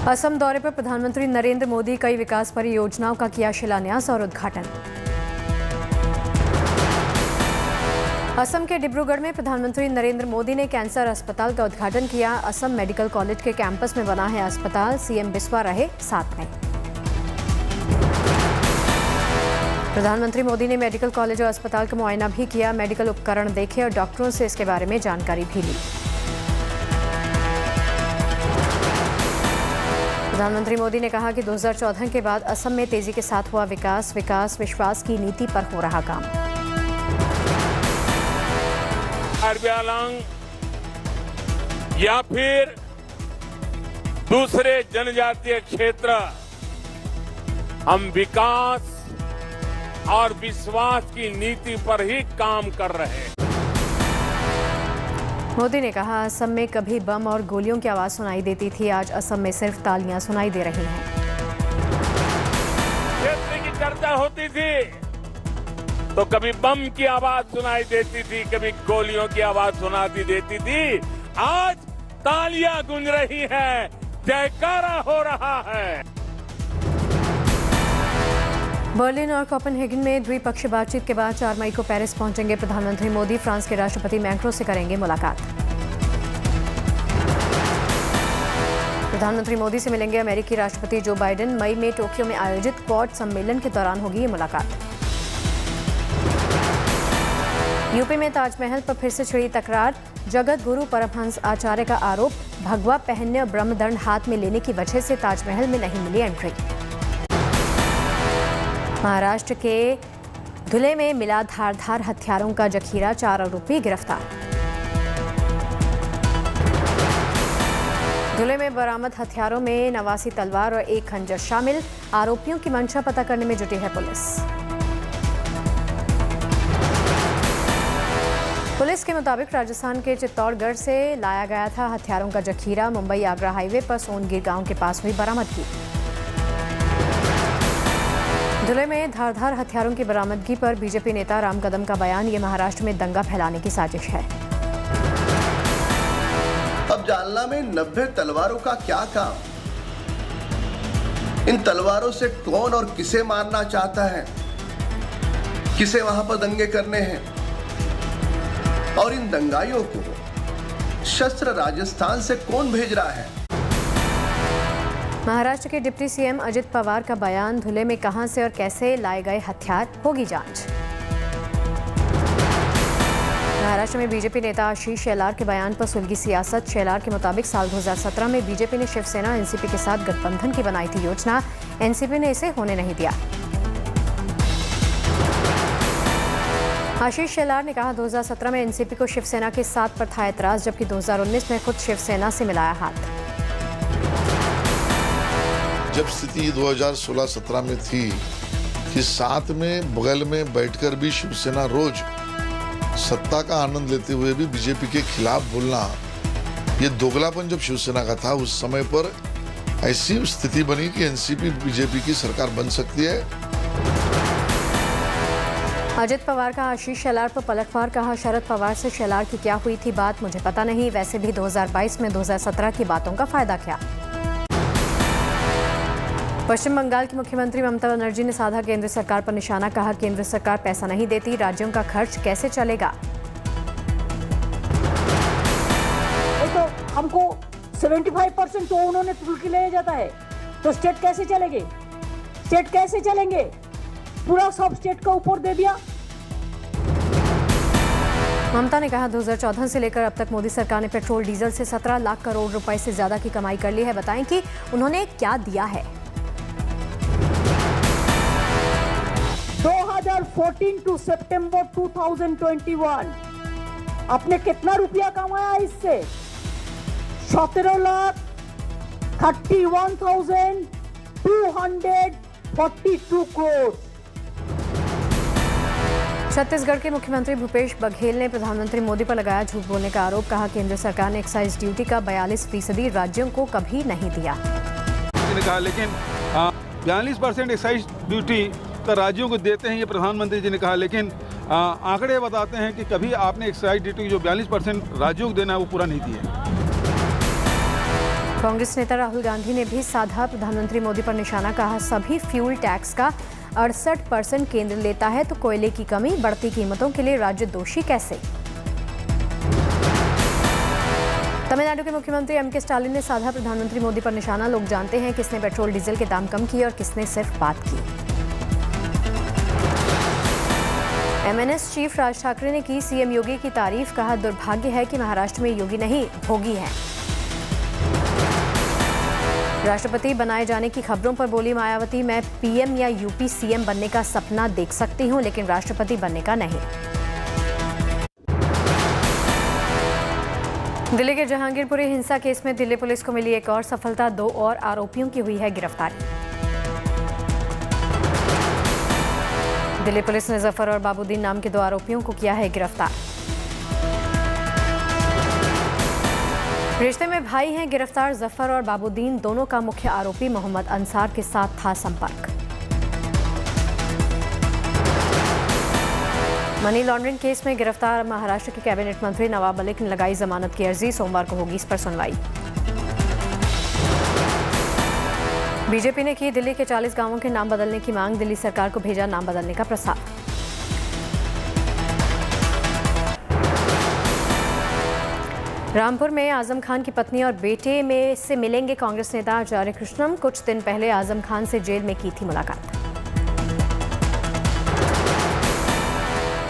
असम दौरे पर प्रधानमंत्री नरेंद्र मोदी कई विकास परियोजनाओं का किया शिलान्यास और उद्घाटन। असम के डिब्रूगढ़ में प्रधानमंत्री नरेंद्र मोदी ने कैंसर अस्पताल का उद्घाटन किया। असम मेडिकल कॉलेज के कैंपस में बना है अस्पताल। सीएम बिस्वा रहे साथ में। प्रधानमंत्री मोदी ने मेडिकल कॉलेज और अस्पताल का मुआयना भी किया। मेडिकल उपकरण देखे और डॉक्टरों से इसके बारे में जानकारी भी ली। प्रधानमंत्री मोदी ने कहा कि 2014 के बाद असम में तेजी के साथ हुआ विकास विश्वास की नीति पर हो रहा काम। कार्बी आंगलॉन्ग या फिर दूसरे जनजातीय क्षेत्र, हम विकास और विश्वास की नीति पर ही काम कर रहे हैं। मोदी ने कहा, असम में कभी बम और गोलियों की आवाज सुनाई देती थी, आज असम में सिर्फ तालियां सुनाई दे रही हैं। क्षेत्र की चर्चा होती थी तो कभी बम की आवाज सुनाई देती थी, कभी गोलियों की आवाज सुनाई देती थी। आज तालियां गूंज रही हैं, जयकारा हो रहा है। बर्लिन और कोपेनहेगन में द्विपक्षीय बातचीत के बाद 4 मई को पेरिस पहुंचेंगे प्रधानमंत्री मोदी। फ्रांस के राष्ट्रपति मैक्रों से करेंगे मुलाकात। प्रधानमंत्री मोदी से मिलेंगे अमेरिकी राष्ट्रपति जो बाइडेन। मई में टोक्यो में आयोजित क्वाड सम्मेलन के दौरान होगी ये मुलाकात। यूपी में ताजमहल पर फिर से छिड़ी तकरार। जगत गुरु परमहंस आचार्य का आरोप, भगवा पहनने और ब्रह्मदंड हाथ में लेने की वजह से ताजमहल में नहीं मिली एंट्री। महाराष्ट्र के धुले में मिला धारदार हथियारों का जखीरा, 4 आरोपी गिरफ्तार। धुले में बरामद हथियारों में 89 तलवार और 1 खंजर शामिल। आरोपियों की मंशा पता करने में जुटी है पुलिस। पुलिस के मुताबिक राजस्थान के चित्तौड़गढ़ से लाया गया था हथियारों का जखीरा। मुंबई आगरा हाईवे पर सोनगिर गांव के पास हुई बरामदगी। धुले में धारदार हथियारों की बरामदगी पर बीजेपी नेता राम कदम का बयान, ये महाराष्ट्र में दंगा फैलाने की साजिश है। अब जालना में 90 तलवारों का क्या काम? इन तलवारों से कौन और किसे मारना चाहता है? किसे वहां पर दंगे करने हैं? और इन दंगाइयों को शस्त्र राजस्थान से कौन भेज रहा है? महाराष्ट्र के डिप्टी सीएम अजित पवार का बयान, धुले में कहां से और कैसे लाए गए हथियार, होगी जांच। महाराष्ट्र में बीजेपी नेता आशीष शेलार के बयान पर सुलगी सियासत। शेलार के मुताबिक साल 2017 में बीजेपी ने शिवसेना एनसीपी के साथ गठबंधन की बनाई थी योजना, एनसीपी ने इसे होने नहीं दिया। आशीष शेलार ने कहा, 2017 में एनसीपी को शिवसेना के साथ पर था एतराज, जबकि 2019 में खुद शिवसेना से मिलाया हाथ। जब स्थिति 2016-17 में थी कि साथ में बगल में बैठकर भी शिवसेना रोज सत्ता का आनंद लेते हुए भी बीजेपी के खिलाफ बोलना, ये दोगलापन जब शिवसेना का था, उस समय पर ऐसी स्थिति बनी कि एनसीपी बीजेपी की सरकार बन सकती है। अजित पवार का आशीष शेलार पर पलटवार, कहा, शरद पवार से शेलार की क्या हुई थी बात, मुझे पता नहीं। वैसे भी 2022 में 2017 की बातों का फायदा क्या। पश्चिम बंगाल की मुख्यमंत्री ममता बनर्जी ने साधा केंद्र सरकार पर निशाना, कहा, केंद्र सरकार पैसा नहीं देती, राज्यों का खर्च कैसे चलेगा। तो हमको 75% तो उन्होंने तुर्की ले जाता है, तो स्टेट कैसे चलेंगे? स्टेट कैसे चलेंगे? पूरा सब स्टेट का ऊपर दे दिया। ममता ने कहा, 2014 से लेकर अब तक मोदी सरकार ने पेट्रोल डीजल से 17 लाख करोड़ रुपए से ज्यादा की कमाई कर ली है। बताएं कि उन्होंने क्या दिया है। 2014 टू सितंबर 2021 आपने कितना रुपया कमाया इससे? 17,31,242 करोड़। छत्तीसगढ़ के मुख्यमंत्री भूपेश बघेल ने प्रधानमंत्री मोदी पर लगाया झूठ बोलने का आरोप, कहा, केंद्र सरकार ने एक्साइज ड्यूटी का 42% राज्यों को कभी नहीं दिया। कहा, लेकिन 42% एक्साइज ड्यूटी राज्यों को देते हैं, ये प्रधानमंत्री जी ने कहा, लेकिन आंकड़े बताते हैं कि कभी आपने एक्साइज ड्यूटी जो 42% राज्यों को देना है वो पूरा नहीं दिया। कांग्रेस नेता राहुल गांधी ने भी साधा प्रधानमंत्री मोदी पर निशाना, कहा सभी फ्यूल टैक्स का 68% केंद्र लेता है तो कोयले की कमी, बढ़ती कीमतों के लिए राज्य दोषी कैसे। तमिलनाडु के मुख्यमंत्री एम.के. स्टालिन ने साधा प्रधानमंत्री मोदी पर निशाना, लोग जानते हैं किसने पेट्रोल डीजल के दाम कम किए और किसने सिर्फ बात की। एमएनएस चीफ राज ठाकरे ने की सीएम योगी की तारीफ, कहा दुर्भाग्य है कि महाराष्ट्र में योगी नहीं भोगी है। राष्ट्रपति बनाए जाने की खबरों पर बोली मायावती, मैं पीएम या यूपी सीएम बनने का सपना देख सकती हूं लेकिन राष्ट्रपति बनने का नहीं। दिल्ली के जहांगीरपुरी हिंसा केस में दिल्ली पुलिस को मिली एक और सफलता, 2 और आरोपियों की हुई है गिरफ्तारी। दिल्ली पुलिस ने जफर और बाबूद्दीन नाम के 2 आरोपियों को किया है गिरफ्तार। रिश्ते में भाई हैं गिरफ्तार जफर और बाबूद्दीन, दोनों का मुख्य आरोपी मोहम्मद अंसार के साथ था संपर्क। मनी लॉन्ड्रिंग केस में गिरफ्तार महाराष्ट्र के कैबिनेट मंत्री नवाब मलिक ने लगाई जमानत की अर्जी, सोमवार को होगी इस पर सुनवाई। बीजेपी ने की दिल्ली के 40 गांवों के नाम बदलने की मांग, दिल्ली सरकार को भेजा नाम बदलने का प्रस्ताव। रामपुर में आजम खान की पत्नी और बेटे में से मिलेंगे कांग्रेस नेता आचार्य कृष्णम, कुछ दिन पहले आजम खान से जेल में की थी मुलाकात।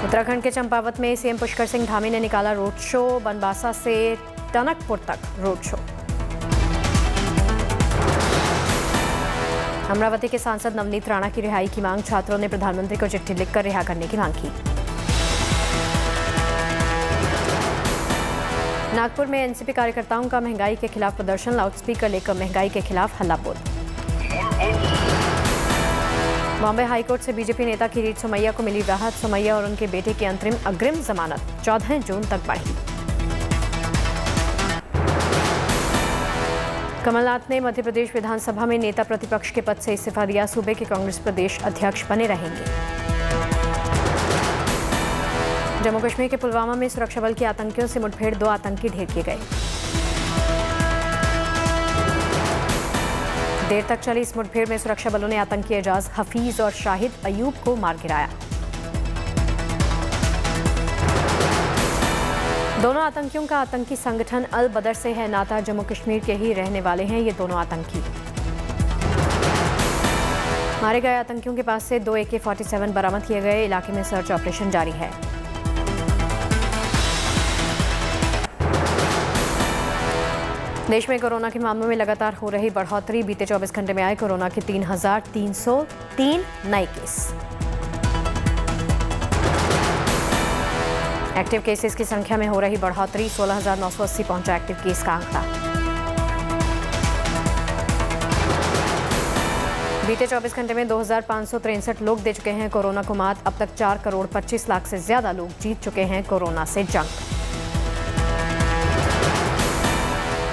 उत्तराखंड के चंपावत में सीएम पुष्कर सिंह धामी ने निकाला रोड शो, बनबासा से टनकपुर तक रोड शो। अमरावती के सांसद नवनीत राणा की रिहाई की मांग, छात्रों ने प्रधानमंत्री को चिट्ठी लिखकर रिहा करने की मांग की। नागपुर में एनसीपी कार्यकर्ताओं का महंगाई के खिलाफ प्रदर्शन, लाउडस्पीकर लेकर महंगाई के खिलाफ हल्ला बोल। बॉम्बे हाईकोर्ट से बीजेपी नेता किरीट सोमैया को मिली राहत, सोमैया और उनके बेटे की अग्रिम जमानत 14 जून तक बढ़ी। कमलनाथ ने मध्य प्रदेश विधानसभा में नेता प्रतिपक्ष के पद से इस्तीफा दिया, सूबे के कांग्रेस प्रदेश अध्यक्ष बने रहेंगे। जम्मू कश्मीर के पुलवामा में सुरक्षा बल के आतंकियों से मुठभेड़, 2 आतंकी ढेर किए गए। देर तक चली इस मुठभेड़ में सुरक्षा बलों ने आतंकी एजाज हफीज और शाहिद अयूब को मार गिराया। दोनों आतंकियों का आतंकी संगठन अल बदर से है नाता, जम्मू कश्मीर के ही रहने वाले हैं ये दोनों आतंकी। मारे गए आतंकियों के पास से 2 AK-47 बरामद किए गए, इलाके में सर्च ऑपरेशन जारी है। देश में कोरोना के मामलों में लगातार हो रही बढ़ोतरी, बीते 24 घंटे में आए कोरोना के 3,303 नए केस। एक्टिव केसेस की संख्या में हो रही बढ़ोतरी, 16,980 पहुंचा एक्टिव केस का आंकड़ा। बीते 24 घंटे में 2,563 लोग दे चुके हैं कोरोना को मात, अब तक 4 करोड़ 25 लाख से ज्यादा लोग जीत चुके हैं कोरोना से जंग।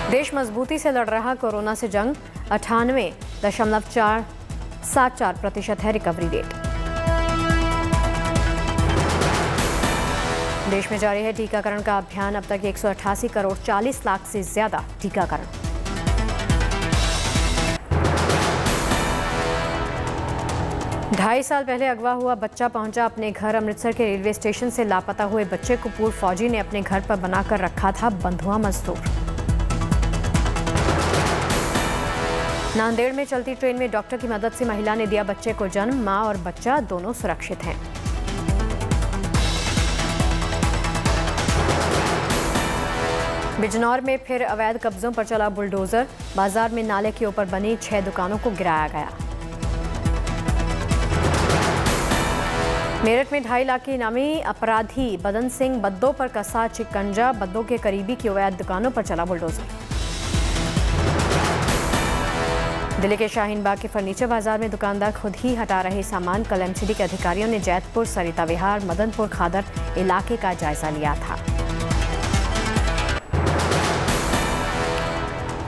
देश मजबूती से लड़ रहा कोरोना से जंग, 98.474% है रिकवरी रेट। देश में जारी है टीकाकरण का अभियान, अब तक 188 करोड़ 40 लाख से ज्यादा टीकाकरण। ढाई साल पहले अगवा हुआ बच्चा पहुंचा अपने घर, अमृतसर के रेलवे स्टेशन से लापता हुए बच्चे को पूर्व फौजी ने अपने घर पर बनाकर रखा था बंधुआ मजदूर। नांदेड़ में चलती ट्रेन में डॉक्टर की मदद से महिला ने दिया बच्चे को जन्म, मां और बच्चा दोनों सुरक्षित हैं। बिजनौर में फिर अवैध कब्जों पर चला बुलडोजर, बाजार में नाले के ऊपर बनी 6 दुकानों को गिराया गया। मेरठ में 2.5 लाख के इनामी अपराधी बदन सिंह बद्दो पर कसा शिकंजा, बद्दो के करीबी की अवैध दुकानों पर चला बुलडोजर। दिल्ली के शाहीन बाग के फर्नीचर बाजार में दुकानदार खुद ही हटा रहे सामान, कल एमसीडी के अधिकारियों ने जैतपुर, सरिता विहार, मदनपुर खादर इलाके का जायजा लिया था।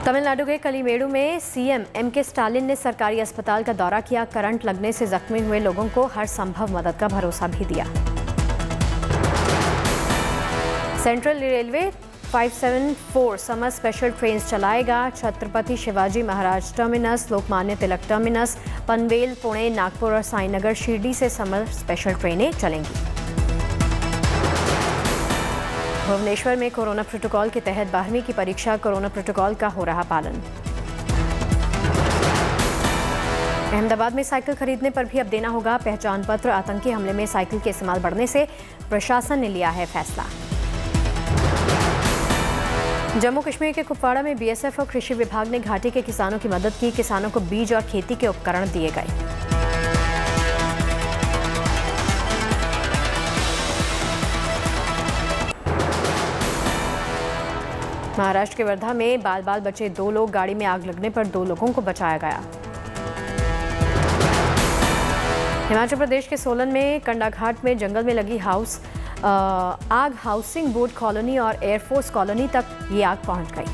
तमिलनाडु के कलिमेडु में सीएम एम.के. स्टालिन ने सरकारी अस्पताल का दौरा किया, करंट लगने से जख्मी हुए लोगों को हर संभव मदद का भरोसा भी दिया। Central railway 574 summer special train चलाएगा। छत्रपति शिवाजी महाराज टर्मिनस, लोकमान्य तिलक टर्मिनस, पनवेल, पुणे, नागपुर और साईनगर शिरडी से समर स्पेशल ट्रेनें चलेंगी। भुवनेश्वर में कोरोना प्रोटोकॉल के तहत 12वीं की परीक्षा, कोरोना प्रोटोकॉल का हो रहा पालन। अहमदाबाद में साइकिल खरीदने पर भी अब देना होगा पहचान पत्र। आतंकी हमले में साइकिल के इस्तेमाल बढ़ने से प्रशासन ने लिया है फैसला। जम्मू कश्मीर के कुपवाड़ा में बीएसएफ और कृषि विभाग ने घाटी के किसानों की मदद की। किसानों को बीज और खेती के उपकरण दिए गए। महाराष्ट्र के वर्धा में बाल बाल बचे 2 लोग, गाड़ी में आग लगने पर 2 लोगों को बचाया गया। हिमाचल प्रदेश के सोलन में कंडाघाट में जंगल में लगी आग हाउसिंग बोर्ड कॉलोनी और एयरफोर्स कॉलोनी तक ये आग पहुंच गई।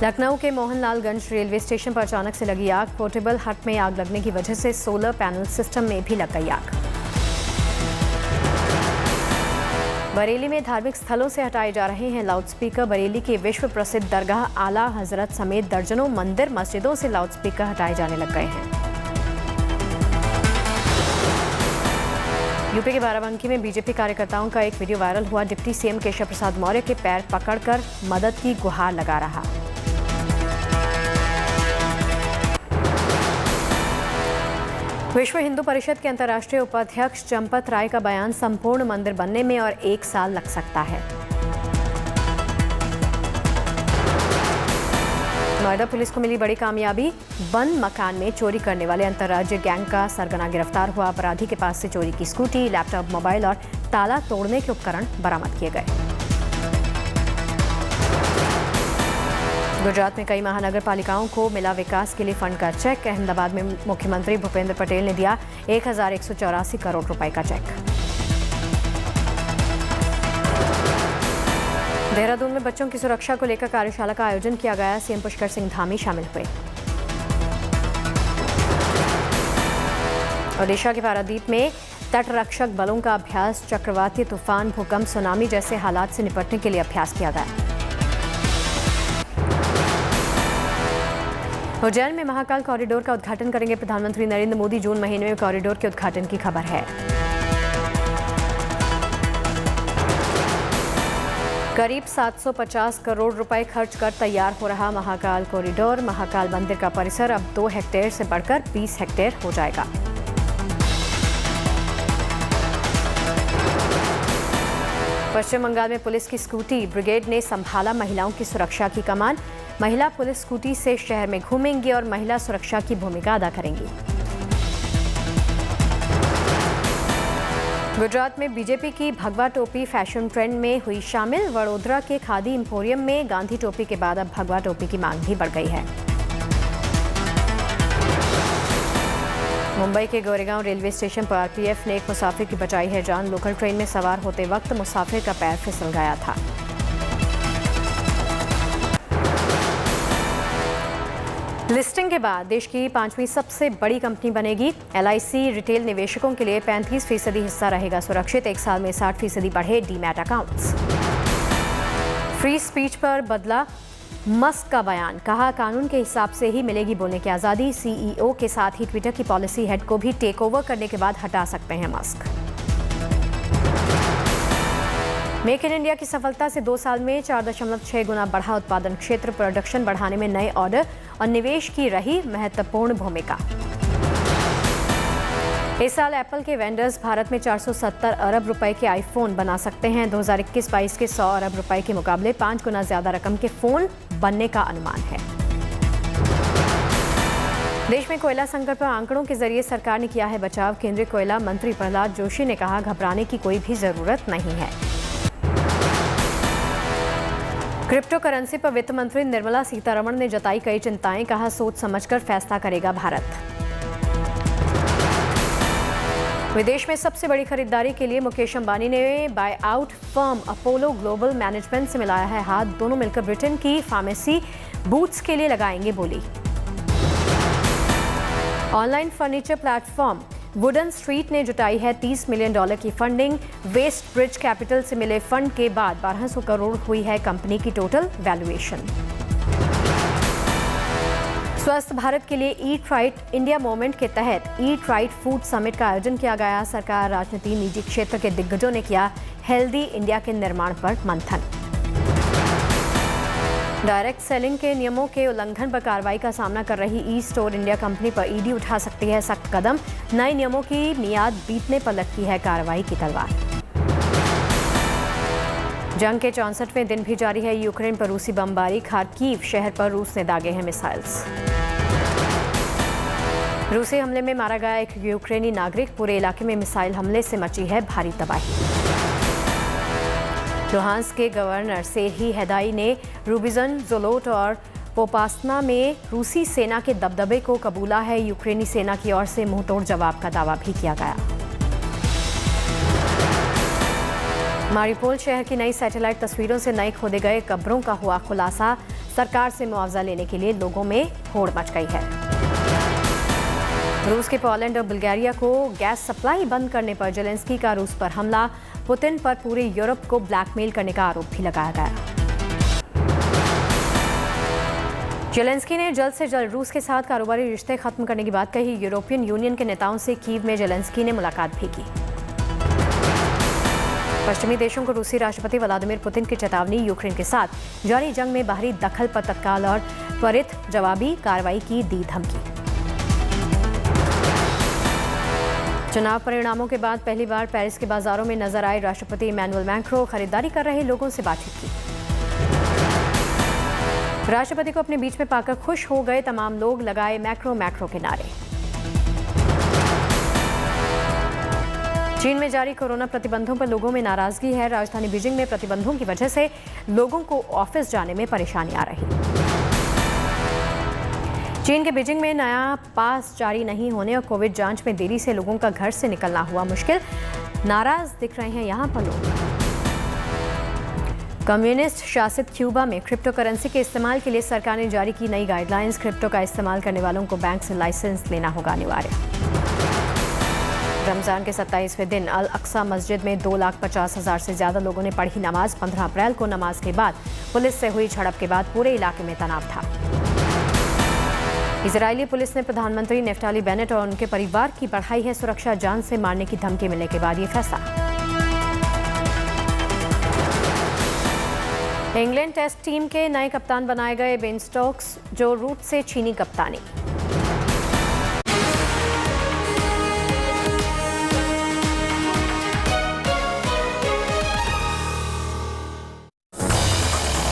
लखनऊ के मोहनलालगंज रेलवे स्टेशन पर अचानक से लगी आग। पोर्टेबल हट में आग लगने की वजह से सोलर पैनल सिस्टम में भी लग गई आग। बरेली में धार्मिक स्थलों से हटाए जा रहे हैं लाउडस्पीकर। बरेली के विश्व प्रसिद्ध दरगाह आला हजरत समेत दर्जनों मंदिर मस्जिदों से लाउडस्पीकर हटाए जाने लग गए हैं। यूपी के बाराबंकी में बीजेपी कार्यकर्ताओं का एक वीडियो वायरल हुआ। डिप्टी सीएम केशव प्रसाद मौर्य के पैर पकड़कर मदद की गुहार लगा रहा। विश्व हिंदू परिषद के अंतर्राष्ट्रीय उपाध्यक्ष चंपत राय का बयान, संपूर्ण मंदिर बनने में और 1 साल लग सकता है। नोएडा पुलिस को मिली बड़ी कामयाबी। बंद मकान में चोरी करने वाले अंतर्राज्यीय गैंग का सरगना गिरफ्तार हुआ। अपराधी के पास से चोरी की स्कूटी, लैपटॉप, मोबाइल और ताला तोड़ने के उपकरण बरामद किए गए। गुजरात में कई महानगर पालिकाओं को मिला विकास के लिए फंड का चेक। अहमदाबाद में मुख्यमंत्री भूपेंद्र पटेल ने दिया 1184 करोड़ रुपए का चेक। देहरादून में बच्चों की सुरक्षा को लेकर कार्यशाला का आयोजन किया गया। सीएम पुष्कर सिंह धामी शामिल हुए। ओडिशा के पारादीप में तटरक्षक बलों का अभ्यास। चक्रवाती तूफान, भूकंप, सुनामी जैसे हालात से निपटने के लिए अभ्यास किया गया। उज्जैन में महाकाल कॉरिडोर का उद्घाटन करेंगे प्रधानमंत्री नरेंद्र मोदी। जून महीने में कॉरिडोर के उद्घाटन की खबर है। करीब 750 करोड़ रुपए खर्च कर तैयार हो रहा महाकाल कॉरिडोर। महाकाल मंदिर का परिसर अब 2 हेक्टेयर से बढ़कर 20 हेक्टेयर हो जाएगा। पश्चिम बंगाल में पुलिस की स्कूटी ब्रिगेड ने संभाला महिलाओं की सुरक्षा की कमान। महिला पुलिस स्कूटी से शहर में घूमेंगी और महिला सुरक्षा की भूमिका अदा करेंगी। गुजरात में बीजेपी की भगवा टोपी फैशन ट्रेंड में हुई शामिल। वडोदरा के खादी इंपोरियम में गांधी टोपी के बाद अब भगवा टोपी की मांग भी बढ़ गई है। मुंबई के गोरेगांव रेलवे स्टेशन पर आरपीएफ ने एक मुसाफिर की बचाई है जान। लोकल ट्रेन में सवार होते वक्त मुसाफिर का पैर फिसल गया था। लिस्टिंग के बाद देश की 5वीं सबसे बड़ी कंपनी बनेगी। एलआईसी रिटेल निवेशकों के लिए 35% हिस्सा रहेगा सुरक्षित। 1 साल में 60% बढ़े डीमैट अकाउंट्स। फ्री स्पीच पर बदला मस्क का बयान। कहा, कानून के हिसाब से ही मिलेगी बोलने की आज़ादी। सीईओ के साथ ही ट्विटर की पॉलिसी हेड को भी टेक ओवर करने के बाद हटा सकते हैं मस्क। मेक इन इंडिया की सफलता से 2 साल में 4.6 गुना बढ़ा उत्पादन क्षेत्र। प्रोडक्शन बढ़ाने में नए ऑर्डर और निवेश की रही महत्वपूर्ण भूमिका। इस साल एप्पल के वेंडर्स भारत में 470 अरब रुपए के आईफोन बना सकते हैं। 2021-22 के 100 अरब रुपए के मुकाबले 5 गुना ज्यादा रकम के फोन बनने का अनुमान है। देश में कोयला संकट पर आंकड़ों के जरिए सरकार ने किया है बचाव। केंद्रीय कोयला मंत्री प्रहलाद जोशी ने कहा, घबराने की कोई भी जरूरत नहीं है। क्रिप्टो करेंसी पर वित्त मंत्री निर्मला सीतारमण ने जताई कई चिंताएं। कहा, सोच समझकर फैसला करेगा भारत। विदेश में सबसे बड़ी खरीदारी के लिए मुकेश अंबानी ने bye out firm Apollo global management से मिलाया है हाथ। दोनों मिलकर ब्रिटेन की फार्मेसी बूट्स के लिए लगाएंगे बोली। Online furniture platform wooden street ने जुटाई है $30 मिलियन की फंडिंग। वेस्ट ब्रिज कैपिटल से मिले फंड के बाद 1200 करोड़ हुई है कंपनी की टोटल वैल्यूएशन। स्वस्थ भारत के लिए ईट राइट इंडिया मूवमेंट के तहत ईट राइट फूड समिट का आयोजन किया गया। सरकार, राजनीति, निजी क्षेत्र के दिग्गजों ने किया हेल्दी इंडिया के निर्माण पर मंथन। डायरेक्ट सेलिंग के नियमों के उल्लंघन पर कार्रवाई का सामना कर रही ई स्टोर इंडिया कंपनी पर ईडी उठा सकती है सख्त कदम। नए नियमों की मियाद बीतने पर लगती है कार्रवाई की तलवार। जंग के 64वें दिन भी जारी है यूक्रेन पर रूसी बमबारी। खार्कीव शहर पर रूस ने दागे हैं मिसाइल्स। रूसी हमले में मारा गया एक यूक्रेनी नागरिक। पूरे इलाके में मिसाइल हमले से मची है भारी तबाही। लुहांस्क के गवर्नर सेर्ही हैदाई ने रूबिजन, ज़ोलोट और पोपास्ना में रूसी सेना के दबदबे को कबूला है। यूक्रेनी सेना की ओर से मुंहतोड़ जवाब का दावा भी किया गया। मारिपोल शहर की नई सैटेलाइट तस्वीरों से नए खोदे गए कब्रों का हुआ खुलासा। सरकार से मुआवजा लेने के लिए लोगों में होड़ मच गई है। रूस के पोलैंड और बुल्गारिया को गैस सप्लाई बंद करने पर जेलेंस्की का रूस पर हमला। पुतिन पर पूरे यूरोप को ब्लैकमेल करने का आरोप भी लगाया गया। जेलेंस्की ने जल्द से जल्द रूस के साथ कारोबारी रिश्ते खत्म करने की बात कही। यूरोपियन यूनियन के नेताओं से कीव में जेलेंस्की ने मुलाकात भी की। पश्चिमी देशों को रूसी राष्ट्रपति व्लादिमीर पुतिन की चेतावनी। यूक्रेन के साथ जारी जंग में बाहरी दखल पर तत्काल और त्वरित जवाबी कार्रवाई की दी धमकी। चुनाव परिणामों के बाद पहली बार पेरिस के बाजारों में नजर आए राष्ट्रपति इमैनुअल मैक्रों। खरीदारी कर रहे लोगों से बातचीत की। राष्ट्रपति को अपने बीच में पाकर खुश हो गए तमाम लोग। लगाए मैक्रो मैक्रो के नारे। चीन में जारी कोरोना प्रतिबंधों पर लोगों में नाराजगी है। राजधानी बीजिंग में प्रतिबंधों की वजह से लोगों को ऑफिस जाने में परेशानी आ रही। चीन के बीजिंग में नया पास जारी नहीं होने और कोविड जांच में देरी से लोगों का घर से निकलना हुआ मुश्किल। नाराज दिख रहे हैं यहां पर लोग। कम्युनिस्ट शासित क्यूबा में क्रिप्टो करेंसी के इस्तेमाल के लिए सरकार ने जारी की नई गाइडलाइंस। क्रिप्टो का इस्तेमाल करने वालों को बैंक से लाइसेंस लेना होगा अनिवार्य। रमजान के 27वें दिन अल अक्सा मस्जिद में 2,50,000 से ज्यादा लोगों ने पढ़ी नमाज। 15 अप्रैल को नमाज के बाद पुलिस से हुई झड़प के बाद पूरे इलाके में तनाव था। इजरायली पुलिस ने प्रधानमंत्री नेफ्ताली बेनेट और उनके परिवार की बढ़ाई है सुरक्षा। जान से मारने की धमकी मिलने के बाद ये फैसला। इंग्लैंड टेस्ट टीम के नए कप्तान बनाए गए बेन स्टोक्स, जो रूट से छीनी कप्तानी।